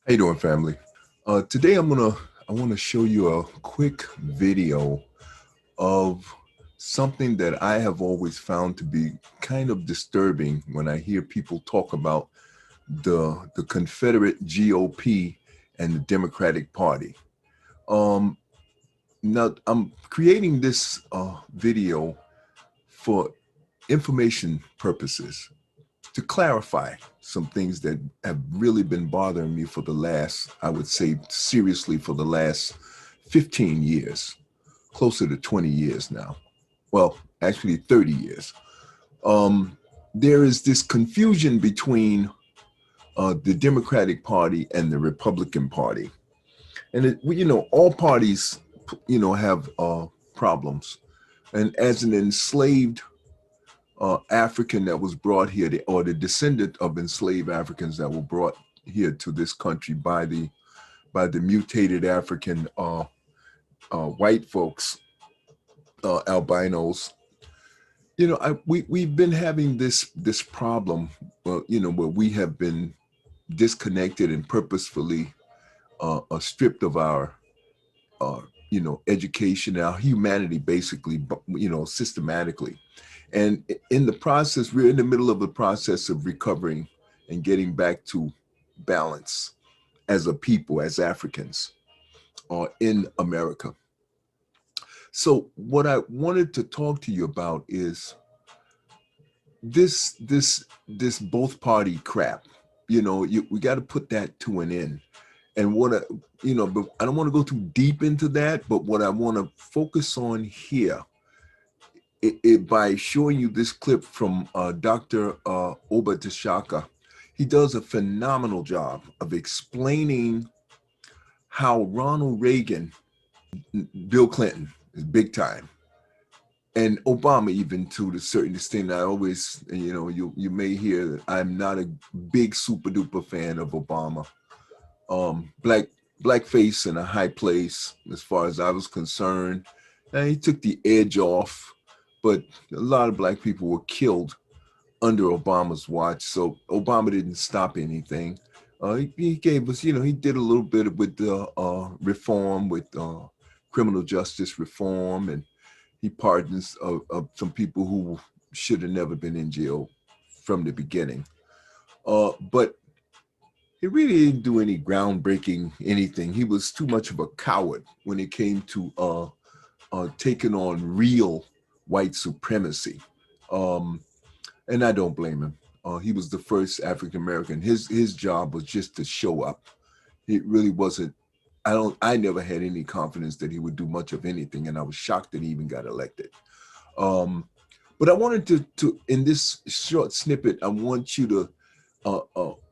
How you doing, family? Today I want to show you a quick video of something that I have always found to be kind of disturbing when I hear people talk about the Confederate GOP and the Democratic Party. Um, Now I'm creating this video for information purposes, to clarify some things that have really been bothering me for the last, I would say seriously, for the last 15 years, closer to 20 years now. Well, actually 30 years. Um, there is this confusion between the Democratic Party and the Republican Party. And, all parties, have problems. And as an enslaved African that was brought here, or the descendant of enslaved Africans that were brought here to this country by the mutated African white folks, albinos. We've been having this problem, where we have been disconnected and purposefully stripped of our education, our humanity, basically, systematically. And in the process, we're in the middle of the process of recovering and getting back to balance as a people, as Africans, in America. So what I wanted to talk to you about is this both party crap. We got to put that to an end. And but I don't want to go too deep into that, but what I want to focus on here, by showing you this clip from Dr. Oba T'Shaka. He does a phenomenal job of explaining how Ronald Reagan, Bill Clinton is big time, and Obama even, to a certain extent. I always, you may hear that I'm not a big super duper fan of Obama. Blackface in a high place as far as I was concerned. And he took the edge off, but a lot of black people were killed under Obama's watch. So Obama didn't stop anything. He gave us, he did a little bit with the reform, with criminal justice reform, and he pardons some people who should have never been in jail from the beginning. But he really didn't do any groundbreaking anything. He was too much of a coward when it came to taking on real white supremacy. Um, and I don't blame him. He was the first African American. His job was just to show up. It really wasn't. I never had any confidence that he would do much of anything, and I was shocked that he even got elected. But I wanted to in this short snippet, I want you to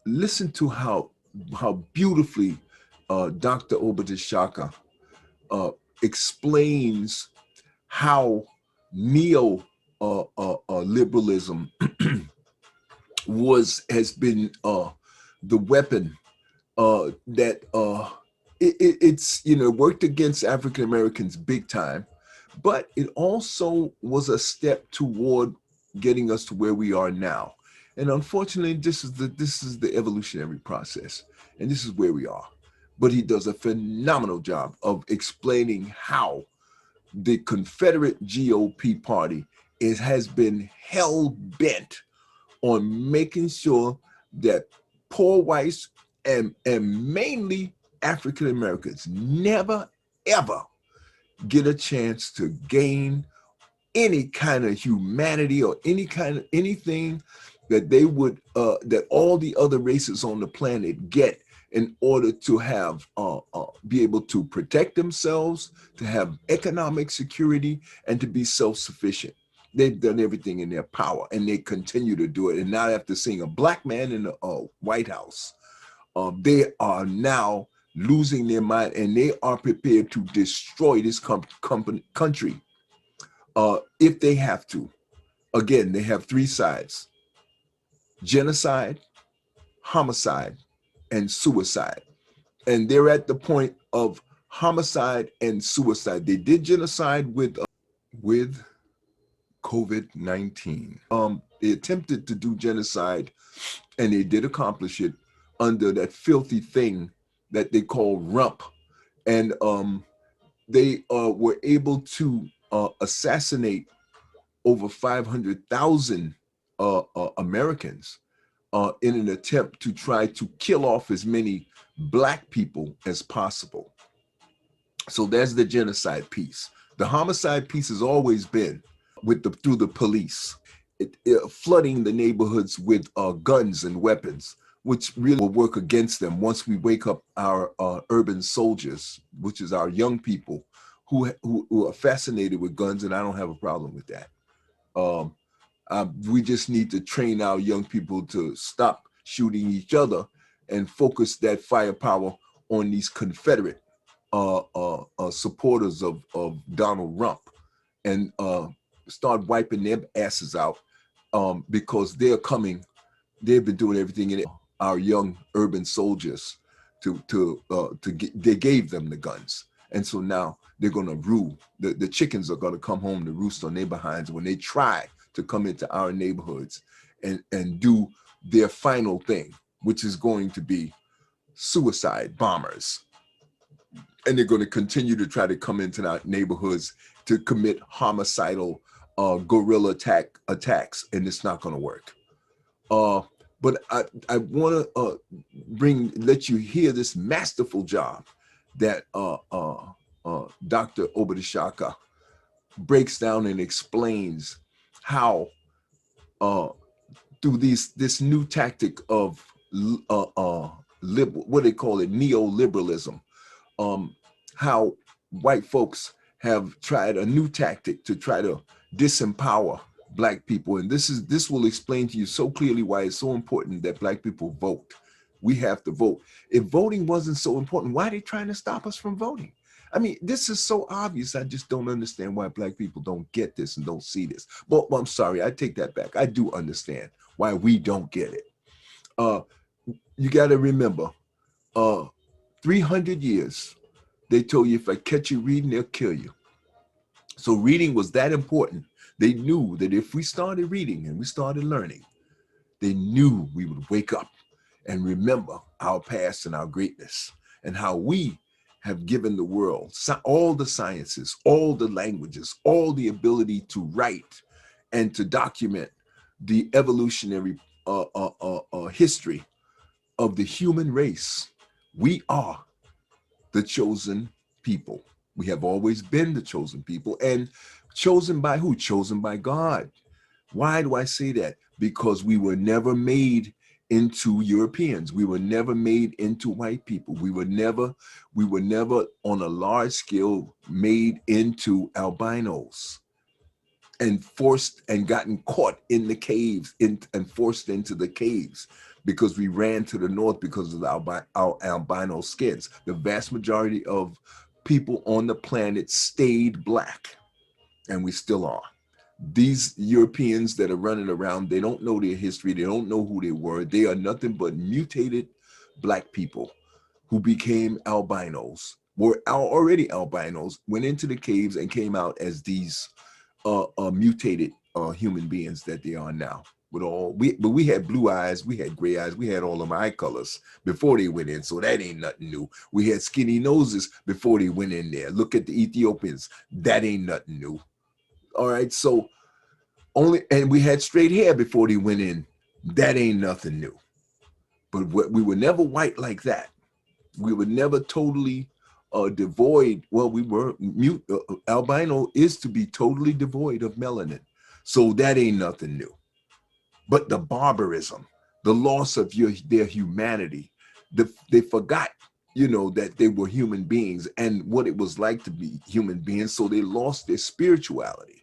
listen to how beautifully Dr. Oba T'Shaka explains how neo liberalism has been the weapon that it's worked against African Americans big time, but it also was a step toward getting us to where we are now. And unfortunately, this is the evolutionary process, and this is where we are. But he does a phenomenal job of explaining how the Confederate GOP party has been hell bent on making sure that poor whites and mainly African Americans never ever get a chance to gain any kind of humanity or any kind of anything that they would that all the other races on the planet get in order to have be able to protect themselves, to have economic security, and to be self-sufficient. They've done everything in their power, and they continue to do it. And now, after seeing a black man in the White House, they are now losing their mind, and they are prepared to destroy this country if they have to. Again, they have three sides: genocide, homicide, and suicide. And they're at the point of homicide and suicide. They did genocide with COVID-19. They attempted to do genocide, and they did accomplish it under that filthy thing that they call rump. And they were able to assassinate over 500,000 Americans in an attempt to try to kill off as many Black people as possible. So there's the genocide piece. The homicide piece has always been through the police, flooding the neighborhoods with guns and weapons, which really will work against them once we wake up our urban soldiers, which is our young people who are fascinated with guns, and I don't have a problem with that. We just need to train our young people to stop shooting each other and focus that firepower on these Confederate supporters of Donald Rump, and start wiping their asses out, because they've been doing everything in it. Our young urban soldiers they gave them the guns. And so now they're going to rule. The chickens are going to come home to roost on their behinds when they try to come into our neighborhoods and do their final thing, which is going to be suicide bombers. And they're going to continue to try to come into our neighborhoods to commit homicidal guerrilla attacks, and it's not going to work. But I want to let you hear this masterful job that Dr. Oba T'Shaka breaks down and explains how through this new tactic of what they call it, Neo Liberalism, how white folks have tried a new tactic to try to disempower Black people. And this will explain to you so clearly why it's so important that Black people vote. We have to vote. If voting wasn't so important, why are they trying to stop us from voting? I mean, this is so obvious. I just don't understand why Black people don't get this and don't see this. Well, I'm sorry, I take that back. I do understand why we don't get it. You got to remember, 300 years, they told you if I catch you reading, they'll kill you. So reading was that important. They knew that if we started reading and we started learning, they knew we would wake up and remember our past and our greatness and how we have given the world all the sciences, all the languages, all the ability to write and to document the evolutionary history of the human race. We are the chosen people. We have always been the chosen people, and chosen by who? Chosen by God. Why do I say that? Because we were never made into Europeans. We were never made into white people. We were never on a large scale made into albinos and forced and gotten caught in the caves and forced into the caves because we ran to the north because of our albino skins. The vast majority of people on the planet stayed Black, and we still are. These Europeans that are running around, they don't know their history. They don't know who they were. They are nothing but mutated Black people who became albinos, were already albinos, went into the caves and came out as these mutated human beings that they are now. But we had blue eyes, we had gray eyes, we had all of my eye colors before they went in, so that ain't nothing new. We had skinny noses before they went in there. Look at the Ethiopians, that ain't nothing new. All right, so and we had straight hair before they went in. That ain't nothing new. But we were never white like that. We were never totally devoid. Well, we were albino is to be totally devoid of melanin. So that ain't nothing new. But the barbarism, the loss of their humanity, they forgot, that they were human beings and what it was like to be human beings. So they lost their spirituality.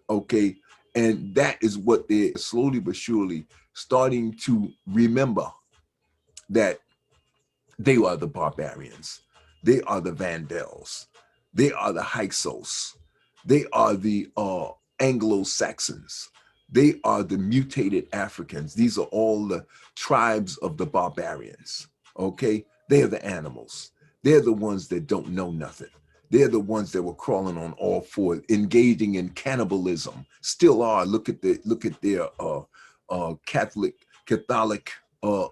Okay. And that is what they're slowly but surely starting to remember, that they are the barbarians. They are the Vandals. They are the Hyksos. They are the Anglo-Saxons. They are the mutated Africans. These are all the tribes of the barbarians. Okay? They're the animals. They're the ones that don't know nothing. They're the ones that were crawling on all fours, engaging in cannibalism. Still are. Look at their Catholic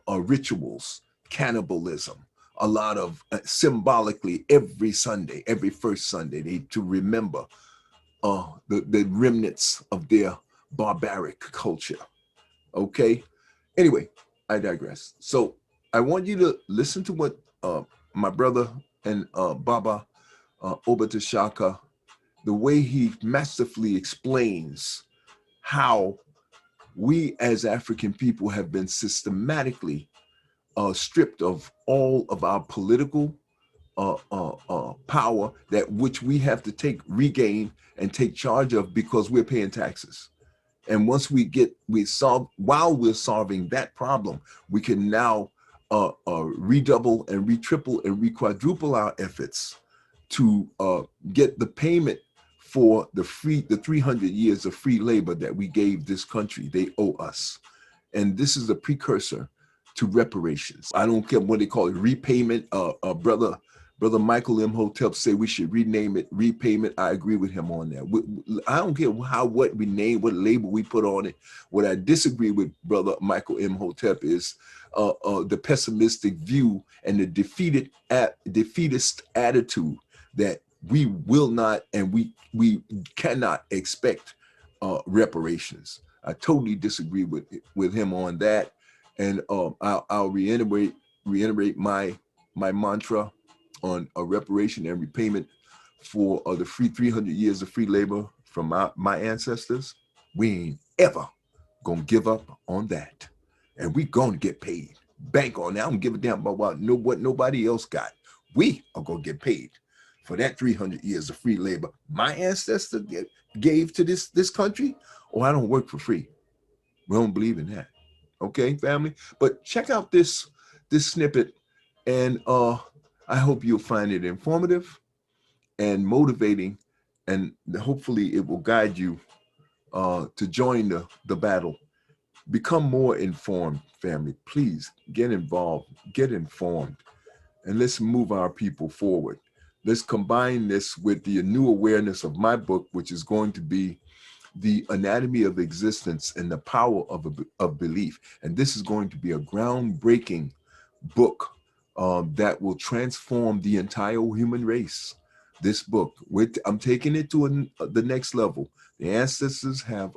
rituals. Cannibalism. a lot of symbolically every Sunday, every first Sunday, to remember the remnants of their barbaric culture. Okay. Anyway, I digress. So I want you to listen to what my brother and Baba Oba T'Shaka, the way he masterfully explains how we as African people have been systematically stripped of all of our political power, that which we have to regain and take charge of, because we're paying taxes. And once while we're solving that problem, we can now redouble and retriple and requadruple our efforts to get the payment for the 300 years of free labor that we gave this country. They owe us. And this is a precursor to reparations. I don't care what they call it, repayment. Brother Michael M. Hotep say we should rename it repayment. I agree with him on that. I don't care what we name, what label we put on it. What I disagree with Brother Michael M. Hotep is the pessimistic view and the defeatist attitude that we will not and we cannot expect reparations. I totally disagree with him on that, and I'll reiterate my mantra on a reparation and repayment for the 300 years of free labor from my ancestors. We ain't ever gonna give up on that, and we gonna get paid. Bank on that. I don't give a damn about what nobody else got. We are gonna get paid for that 300 years of free labor my ancestors gave to this country. Oh, I don't work for free. We don't believe in that. Okay, family. But check out this snippet, and I hope you'll find it informative and motivating, and hopefully it will guide you to join the battle. Become more informed, family. Please get involved, get informed, and let's move our people forward. Let's combine this with the new awareness of my book, which is going to be The Anatomy of Existence and the Power of Belief. And this is going to be a groundbreaking book that will transform the entire human race. This book, I'm taking it to the next level. The ancestors have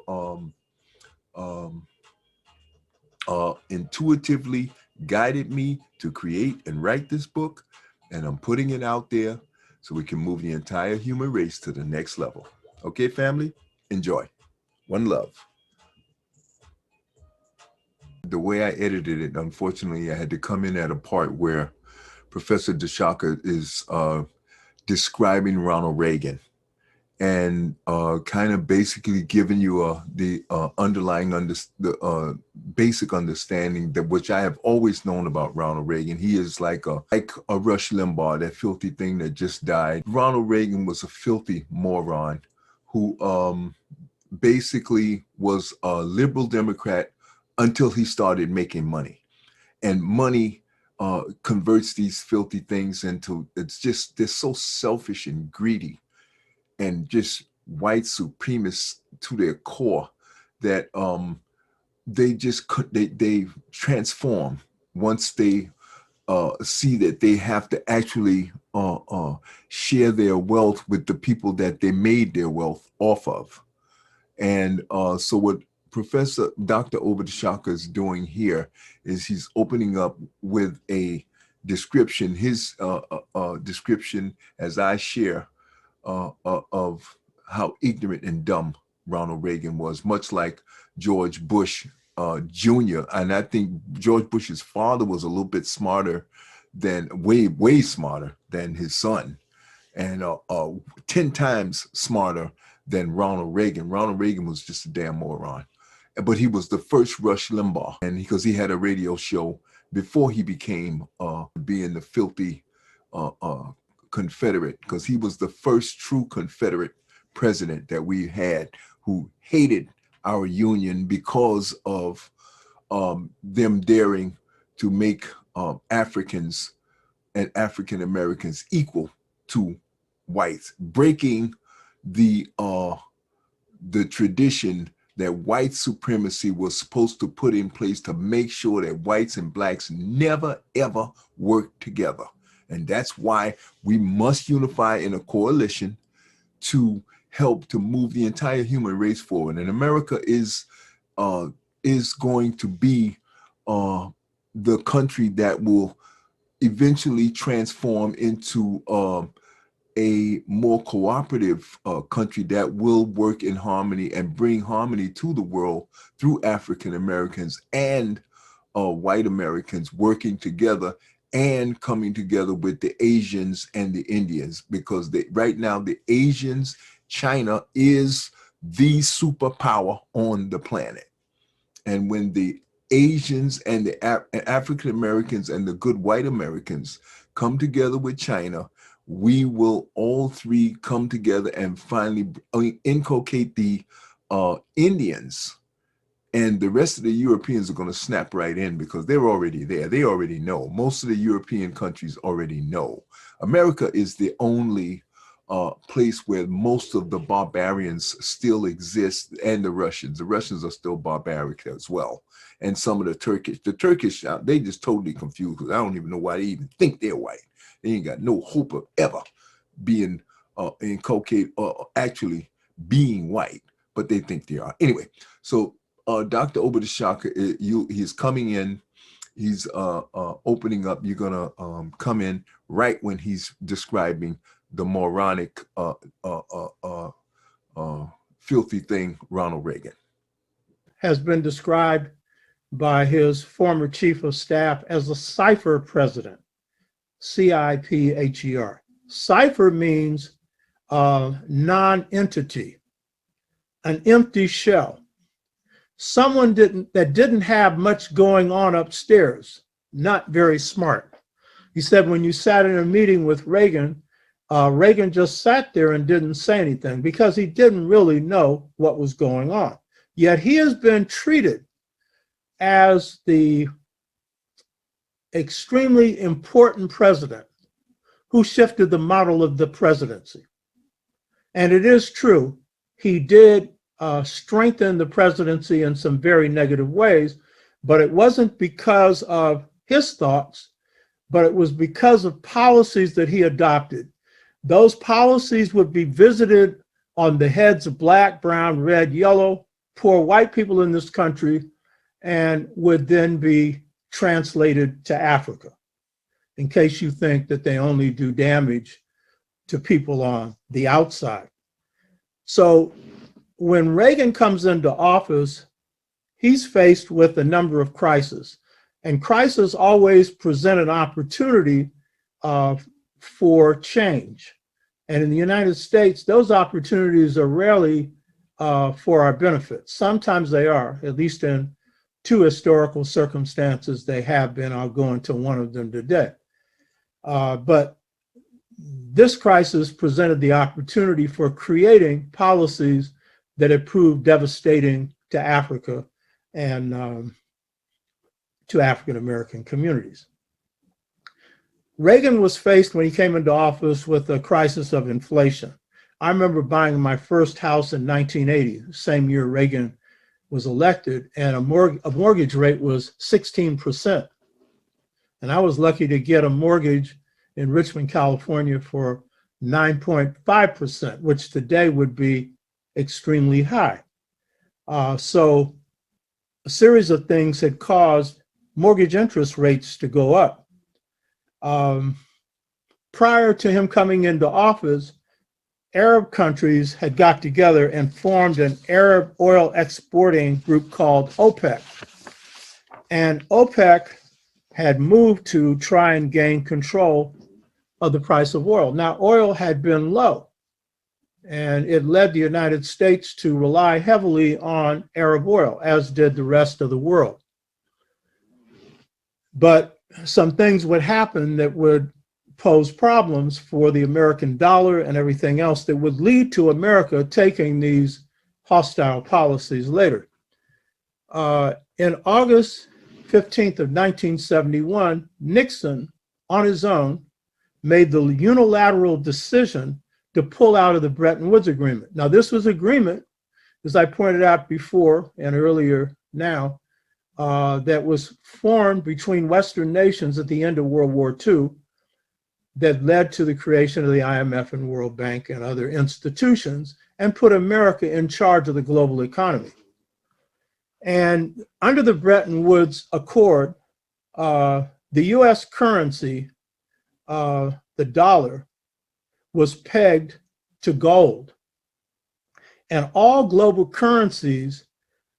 intuitively guided me to create and write this book, and I'm putting it out there so we can move the entire human race to the next level. Okay, family? Enjoy. One love. The way I edited it, unfortunately, I had to come in at a part where Professor T'Shaka is describing Ronald Reagan, and kind of basically giving you the underlying basic understanding that which I have always known about Ronald Reagan. He is like a Rush Limbaugh, that filthy thing that just died. Ronald Reagan was a filthy moron who basically was a liberal Democrat until he started making money, and money converts these filthy things into, they're so selfish and greedy and just white supremacists to their core that they transform once they see that they have to actually share their wealth with the people that they made their wealth off of. And so what Professor Dr. Oba T'Shaka is doing here is he's opening up with a description, his description as I share of how ignorant and dumb Ronald Reagan was, much like George Bush Jr. And I think George Bush's father was a little bit smarter way smarter than his son, and 10 times smarter than Ronald Reagan. Ronald Reagan was just a damn moron. But he was the first Rush Limbaugh, and because he had a radio show before he became being the filthy Confederate, because he was the first true Confederate president that we had, who hated our Union because of them daring to make Africans and African Americans equal to whites, breaking the tradition that white supremacy was supposed to put in place to make sure that whites and blacks never, ever work together. And that's why we must unify in a coalition to help to move the entire human race forward. And America is going to be the country that will eventually transform into a more cooperative country that will work in harmony and bring harmony to the world through African Americans and white Americans working together and coming together with the Asians and the Indians, because right now the Asians, China is the superpower on the planet. And when the Asians and the African Americans and the good white Americans come together with China, we will all three come together and finally inculcate the Indians. And the rest of the Europeans are going to snap right in because they're already there. They already know. Most of the European countries already know. America is the only place where most of the barbarians still exist, and the Russians. The Russians are still barbaric as well. And some of the Turkish. The Turkish, they just totally confused because I don't even know why they even think they're white. They ain't got no hope of ever being inculcated or actually being white, but they think they are. Anyway, so Dr. Oba T'Shaka, he's coming in, he's opening up. You're gonna come in right when he's describing the moronic, filthy thing, Ronald Reagan. Has been described by his former chief of staff as a cipher president, C-I-P-H-E-R. Cipher means non-entity, an empty shell. Someone that didn't have much going on upstairs, not very smart. He said when you sat in a meeting with Reagan, Reagan just sat there and didn't say anything because he didn't really know what was going on. Yet he has been treated as the extremely important president who shifted the model of the presidency. And it is true, he did strengthen the presidency in some very negative ways, but it wasn't because of his thoughts, but it was because of policies that he adopted. Those policies would be visited on the heads of black, brown, red, yellow, poor white people in this country, and would then be translated to Africa, in case you think that they only do damage to people on the outside. So when Reagan comes into office, he's faced with a number of crises, and crises always present an opportunity for change. And in the United States, those opportunities are rarely for our benefit. Sometimes they are, at least in two historical circumstances they have been. I'll go into one of them today. But this crisis presented the opportunity for creating policies that have proved devastating to Africa and to African American communities. Reagan was faced when he came into office with a crisis of inflation. I remember buying my first house in 1980, the same year Reagan was elected, and a mortgage rate was 16%. And I was lucky to get a mortgage in Richmond, California for 9.5%, which today would be extremely high. So a series of things had caused mortgage interest rates to go up. Prior to him coming into office, Arab countries had got together and formed an Arab oil exporting group called OPEC. And OPEC had moved to try and gain control of the price of oil. Now, oil had been low, and it led the United States to rely heavily on Arab oil, as did the rest of the world. But some things would happen that would pose problems for the American dollar and everything else that would lead to America taking these hostile policies later. In August 15th of 1971, Nixon, on his own, made the unilateral decision to pull out of the Bretton Woods Agreement. Now, this was agreement as I pointed out before and earlier now, that was formed between Western nations at the end of World War II that led to the creation of the IMF and World Bank and other institutions and put America in charge of the global economy. And under the Bretton Woods Accord, the US currency, the dollar, was pegged to gold. And all global currencies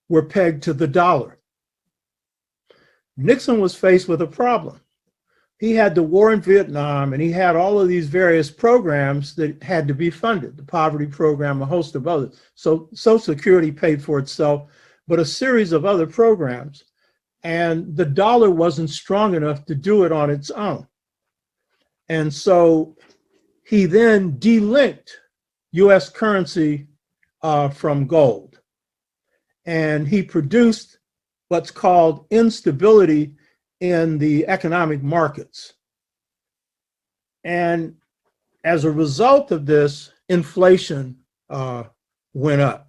were pegged to the dollar. Nixon was faced with a problem. He had the war in Vietnam, and he had all of these various programs that had to be funded, the poverty program, a host of others. So Social Security paid for itself, but a series of other programs. And the dollar wasn't strong enough to do it on its own. And so he then delinked US currency from gold. And he produced what's called instability in the economic markets. And as a result of this, inflation went up.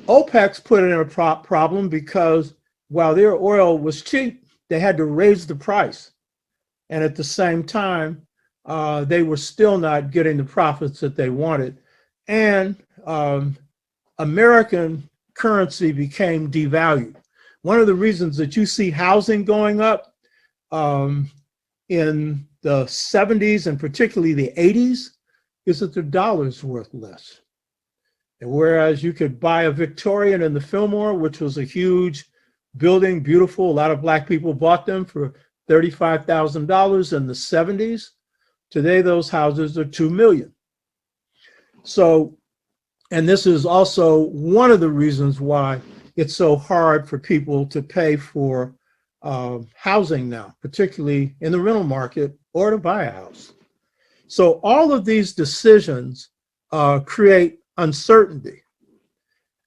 OPEC's put it in a problem because while their oil was cheap, they had to raise the price. And at the same time, they were still not getting the profits that they wanted. And American currency became devalued. One of the reasons that you see housing going up in the 70s and particularly the 80s is that the dollar's worth less. And whereas you could buy a Victorian in the Fillmore, which was a huge building, beautiful, a lot of Black people bought them for $35,000 in the 70s, today those houses are $2 million. So, and this is also one of the reasons why it's so hard for people to pay for housing now, particularly in the rental market or to buy a house. So all of these decisions create uncertainty.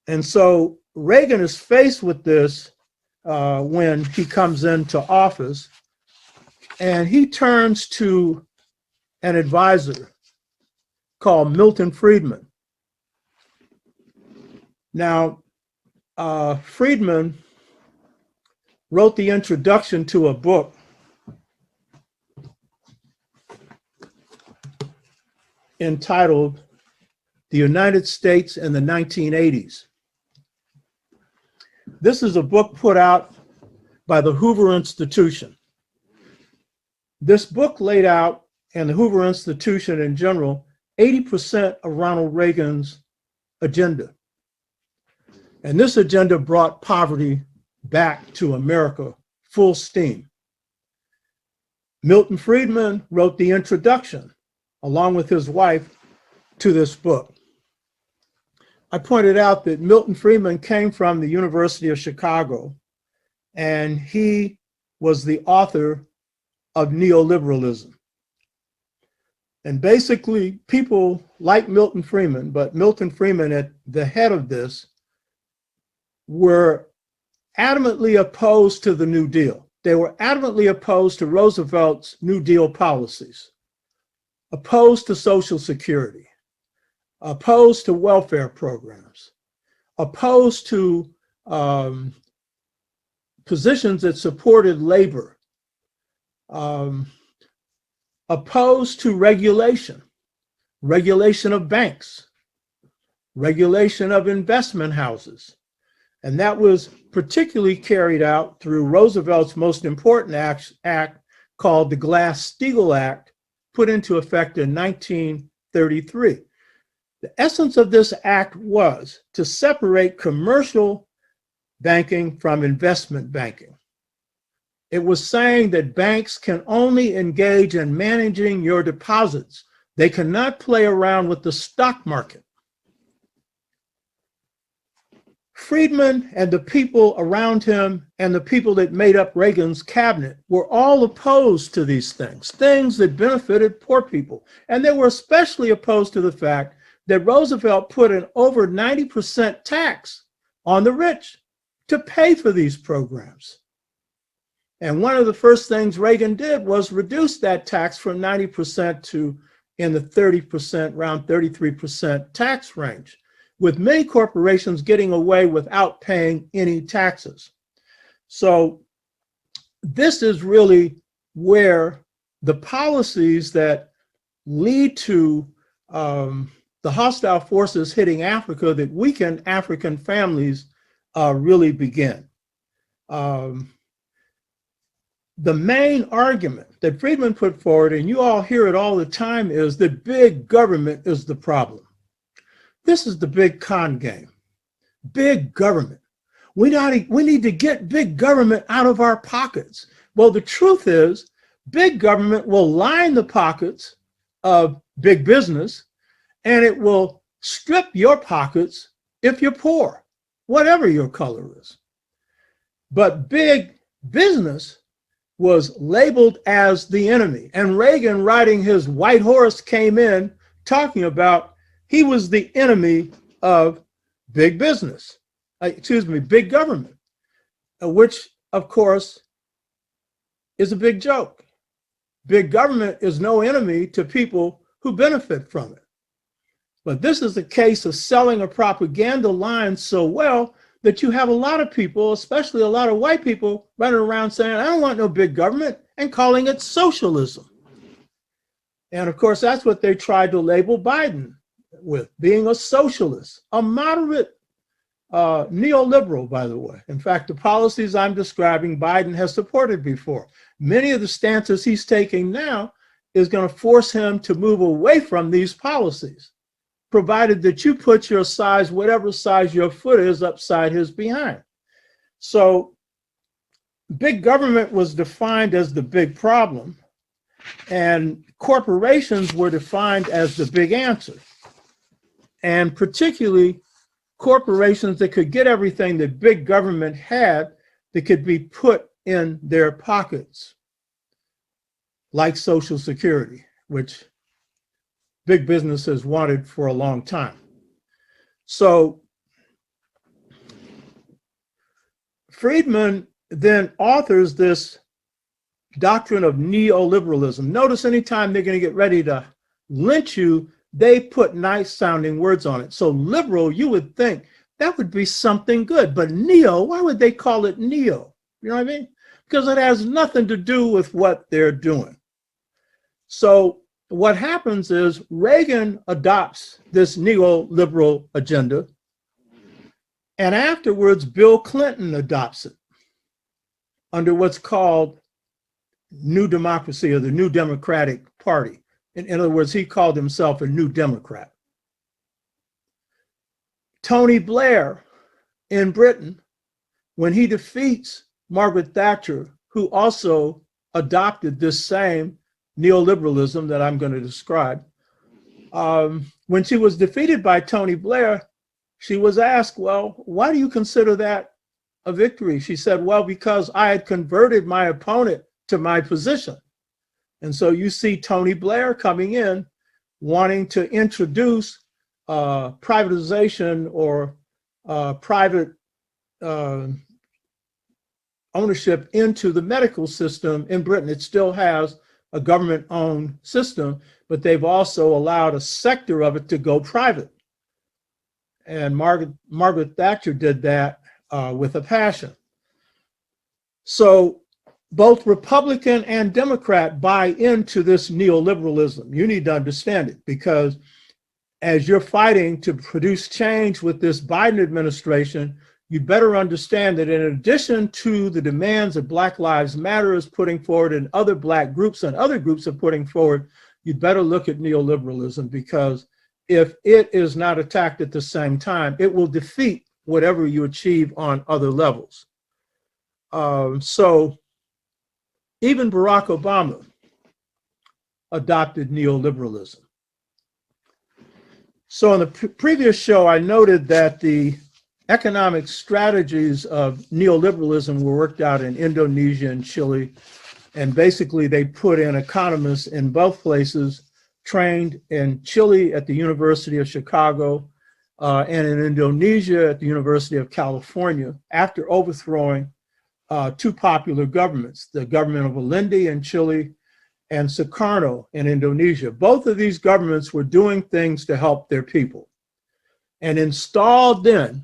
And so Reagan is faced with this when he comes into office, and he turns to an advisor called Milton Friedman. Now, Friedman wrote the introduction to a book entitled The United States in the 1980s. This is a book put out by the Hoover Institution. This book laid out, and the Hoover Institution in general, 80% of Ronald Reagan's agenda. And this agenda brought poverty back to America full steam. Milton Friedman wrote the introduction, along with his wife, to this book. I pointed out that Milton Friedman came from the University of Chicago, and he was the author of Neo Liberalism. And basically, people like Milton Friedman, but Milton Friedman at the head of this, were adamantly opposed to the New Deal. They were adamantly opposed to Roosevelt's New Deal policies, opposed to Social Security, opposed to welfare programs, opposed to positions that supported labor, opposed to regulation of banks, regulation of investment houses. And that was particularly carried out through Roosevelt's most important act called the Glass-Steagall Act, put into effect in 1933. The essence of this act was to separate commercial banking from investment banking. It was saying that banks can only engage in managing your deposits. They cannot play around with the stock market. Friedman and the people around him and the people that made up Reagan's cabinet were all opposed to these things that benefited poor people. And they were especially opposed to the fact that Roosevelt put an over 90% tax on the rich to pay for these programs. And one of the first things Reagan did was reduce that tax from 90% to in the 30%, around 33% tax range. with many corporations getting away without paying any taxes. So this is really where the policies that lead to the hostile forces hitting Africa that weaken African families really begin. The main argument that Friedman put forward, and you all hear it all the time, is that big government is the problem. This is the big con game. Big government. We need to get big government out of our pockets. Well, the truth is, big government will line the pockets of big business, and it will strip your pockets if you're poor, whatever your color is. But big business was labeled as the enemy. And Reagan, riding his white horse, came in talking about he was the enemy of big business, big government, which of course is a big joke. Big government is no enemy to people who benefit from it. But this is a case of selling a propaganda line so well that you have a lot of people, especially a lot of white people, running around saying, I don't want no big government, and calling it socialism. And of course, that's what they tried to label Biden with, being a socialist, a moderate neoliberal, by the way. In fact, the policies I'm describing, Biden has supported before. Many of the stances he's taking now is going to force him to move away from these policies, provided that you put your size, whatever size your foot is, upside his behind. So big government was defined as the big problem, and corporations were defined as the big answer. And particularly corporations that could get everything that big government had that could be put in their pockets, like Social Security, which big business has wanted for a long time. So Friedman then authors this doctrine of neoliberalism. Notice anytime they're going to get ready to lynch you, they put nice sounding words on it. So liberal, you would think that would be something good, but neo, why would they call it neo? You know what I mean? Because it has nothing to do with what they're doing. So what happens is Reagan adopts this neoliberal agenda, and afterwards Bill Clinton adopts it under what's called New Democracy, or the New Democratic Party. In other words, he called himself a New Democrat. Tony Blair in Britain, when he defeats Margaret Thatcher, who also adopted this same neoliberalism that I'm going to describe, when she was defeated by Tony Blair, she was asked, well, why do you consider that a victory? She said, well, because I had converted my opponent to my position. And so you see Tony Blair coming in wanting to introduce privatization or private ownership into the medical system in Britain. It still has a government-owned system, but they've also allowed a sector of it to go private. And Margaret Thatcher did that with a passion. So both Republican and Democrat buy into this neoliberalism. You need to understand it, because as you're fighting to produce change with this Biden administration, you better understand that in addition to the demands that Black Lives Matter is putting forward and other Black groups and other groups are putting forward, you better look at neoliberalism, because if it is not attacked at the same time, it will defeat whatever you achieve on other levels. So even Barack Obama adopted neoliberalism. So in the previous show, I noted that the economic strategies of neoliberalism were worked out in Indonesia and Chile. And basically they put in economists in both places, trained in Chile at the University of Chicago and in Indonesia at the University of California, after overthrowing two popular governments, the government of Allende in Chile and Sukarno in Indonesia. Both of these governments were doing things to help their people. And installed then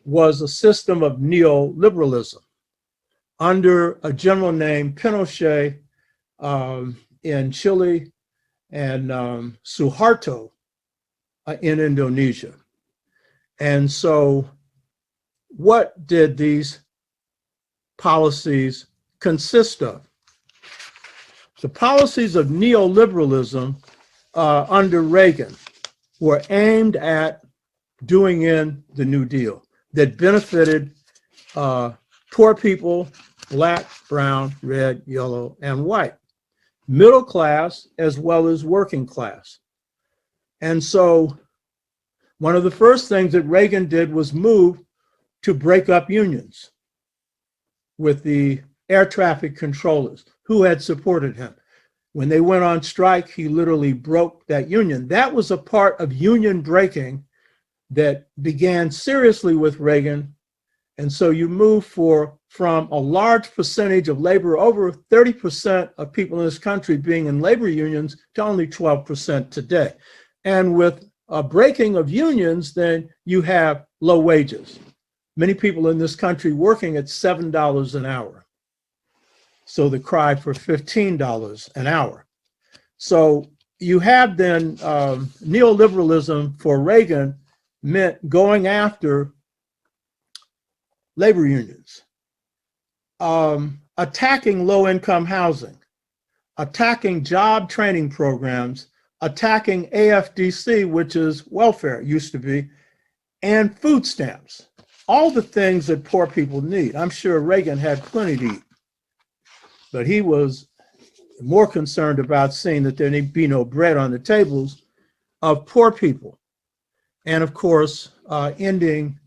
was a system of neoliberalism under a general named Pinochet in Chile and Suharto in Indonesia. And so what did these policies consist of? The policies of neoliberalism under Reagan were aimed at doing in the New Deal that benefited poor people, black, brown, red, yellow, and white, middle class as well as working class. And so one of the first things that Reagan did was move to break up unions with the air traffic controllers who had supported him. When they went on strike, he literally broke that union. That was a part of union breaking that began seriously with Reagan. And so you move from a large percentage of labor, over 30% of people in this country being in labor unions, to only 12% today. And with a breaking of unions, then you have low wages. Many people in this country working at $7 an hour. So the cry for $15 an hour. So you have then neoliberalism for Reagan meant going after labor unions, attacking low-income housing, attacking job training programs, attacking AFDC, which is welfare, used to be, and food stamps, all the things that poor people need. I'm sure Reagan had plenty to eat, but he was more concerned about seeing that there need be no bread on the tables of poor people. And of course, ending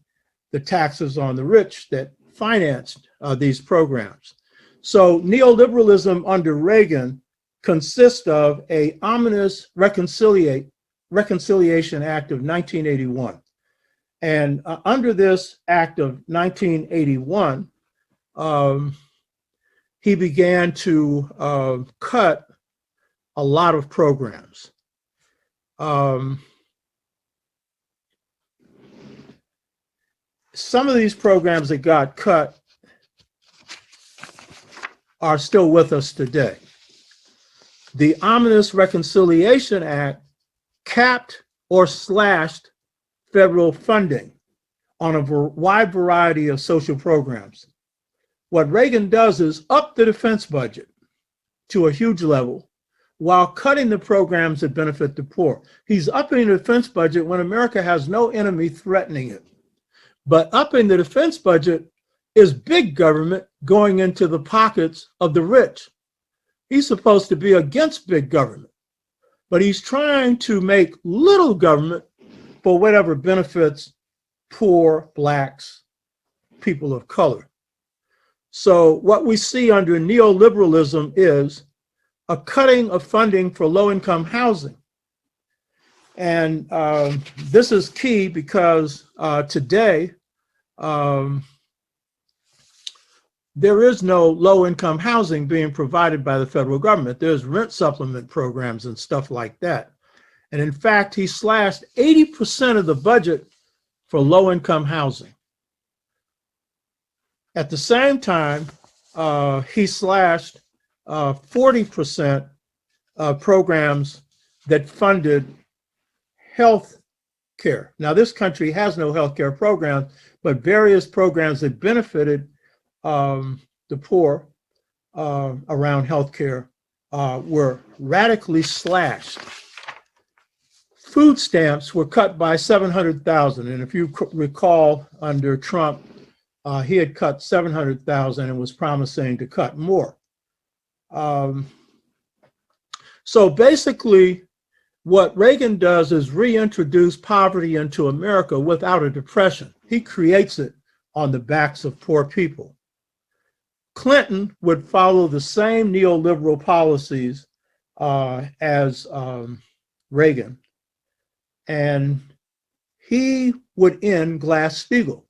the taxes on the rich that financed these programs. So neoliberalism under Reagan consists of an ominous Reconciliation Act of 1981. And under this act of 1981, he began to cut a lot of programs. Some of these programs that got cut are still with us today. The ominous Reconciliation Act capped or slashed federal funding on a wide variety of social programs. What Reagan does is up the defense budget to a huge level while cutting the programs that benefit the poor. He's upping the defense budget when America has no enemy threatening it. But upping the defense budget is big government going into the pockets of the rich. He's supposed to be against big government, but he's trying to make little government for whatever benefits poor, blacks, people of color. So what we see under neoliberalism is a cutting of funding for low-income housing. And this is key because today, there is no low-income housing being provided by the federal government. There's rent supplement programs and stuff like that. And in fact, he slashed 80% of the budget for low-income housing. At the same time, he slashed 40% programs that funded health care. Now, this country has no health care program, but various programs that benefited the poor around health care were radically slashed. Food stamps were cut by 700,000. And if you recall, under Trump, he had cut 700,000 and was promising to cut more. So basically, what Reagan does is reintroduce poverty into America without a depression. He creates it on the backs of poor people. Clinton would follow the same neoliberal policies as Reagan, and he would end Glass-Steagall,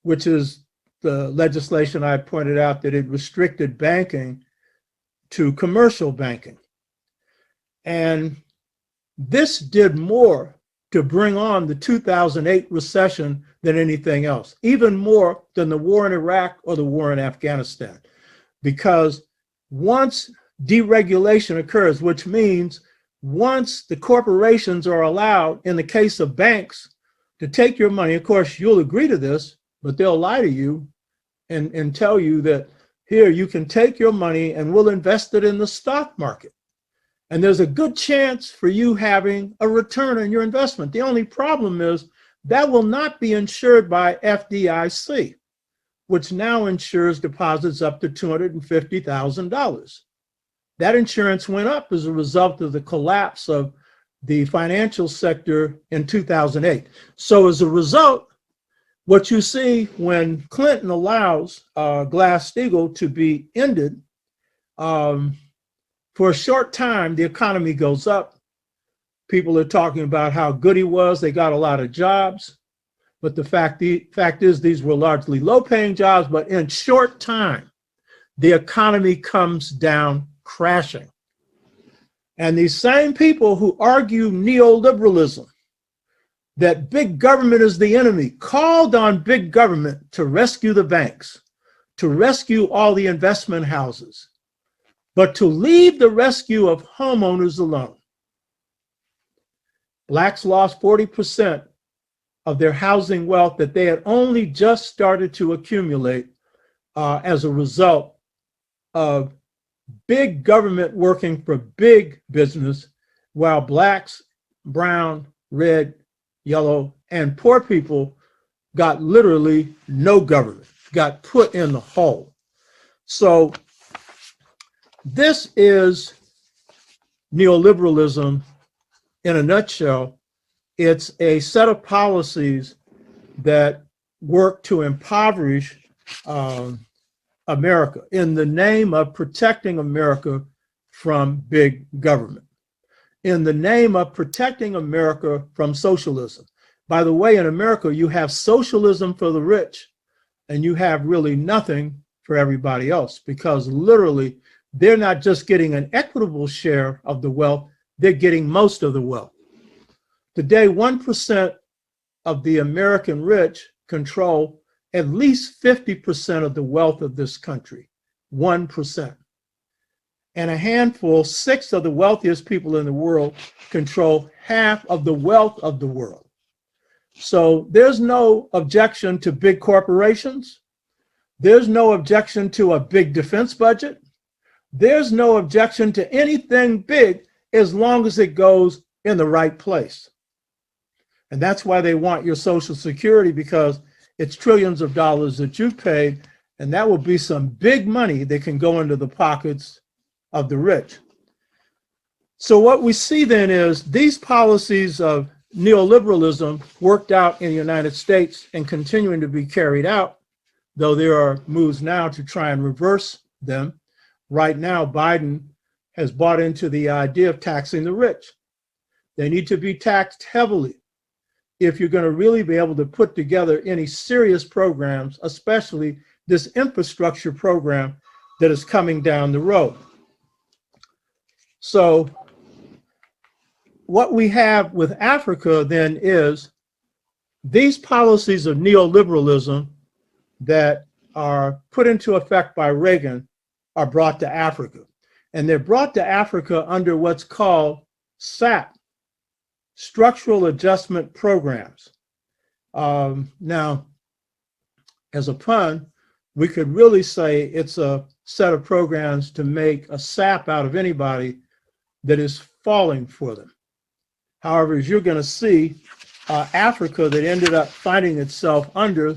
which is the legislation I pointed out that it restricted banking to commercial banking. And this did more to bring on the 2008 recession than anything else, even more than the war in Iraq or the war in Afghanistan. Because once deregulation occurs, which means once the corporations are allowed, in the case of banks, to take your money, of course, you'll agree to this, but they'll lie to you and tell you that here, you can take your money and we'll invest it in the stock market. And there's a good chance for you having a return on your investment. The only problem is that will not be insured by FDIC, which now insures deposits up to $250,000. That insurance went up as a result of the collapse of the financial sector in 2008. So as a result, what you see when Clinton allows Glass-Steagall to be ended, for a short time, the economy goes up. People are talking about how good he was. They got a lot of jobs. But the fact is, these were largely low-paying jobs. But in short time, the economy comes down crashing. And these same people who argue neoliberalism, that big government is the enemy, called on big government to rescue the banks, to rescue all the investment houses, but to leave the rescue of homeowners alone. Blacks lost 40% of their housing wealth that they had only just started to accumulate as a result of big government working for big business, while blacks, brown, red, yellow, and poor people got literally no government, got put in the hole. So this is neoliberalism in a nutshell. It's a set of policies that work to impoverish America in the name of protecting America from big government, in the name of protecting America from socialism. By the way, in America, you have socialism for the rich, and you have really nothing for everybody else, because literally, they're not just getting an equitable share of the wealth, they're getting most of the wealth. Today, 1% of the American rich control at least 50% of the wealth of this country, 1%. And a handful, 6 of the wealthiest people in the world, control half of the wealth of the world. So there's no objection to big corporations. There's no objection to a big defense budget. There's no objection to anything big as long as it goes in the right place. And that's why they want your Social Security, because it's trillions of dollars that you've paid, and that will be some big money that can go into the pockets of the rich. So what we see then is these policies of neoliberalism worked out in the United States and continuing to be carried out, though there are moves now to try and reverse them. Right now, Biden has bought into the idea of taxing the rich. They need to be taxed heavily if you're going to really be able to put together any serious programs, especially this infrastructure program that is coming down the road. So what we have with Africa then is these policies of neoliberalism that are put into effect by Reagan are brought to Africa. And they're brought to Africa under what's called SAP, Structural Adjustment Programs. Now, as a pun, we could really say it's a set of programs to make a sap out of anybody that is falling for them. However, as you're going to see, Africa that ended up finding itself under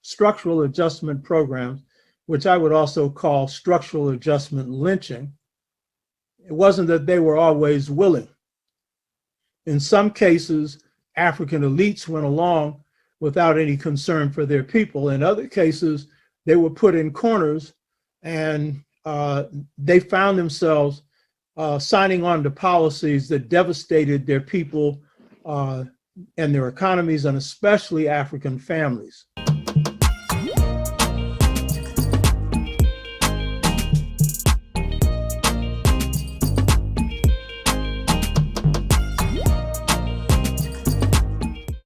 structural adjustment programs, which I would also call structural adjustment lynching. It wasn't that they were always willing. In some cases, African elites went along without any concern for their people. In other cases, they were put in corners, and they found themselves signing on to policies that devastated their people and their economies, and especially African families.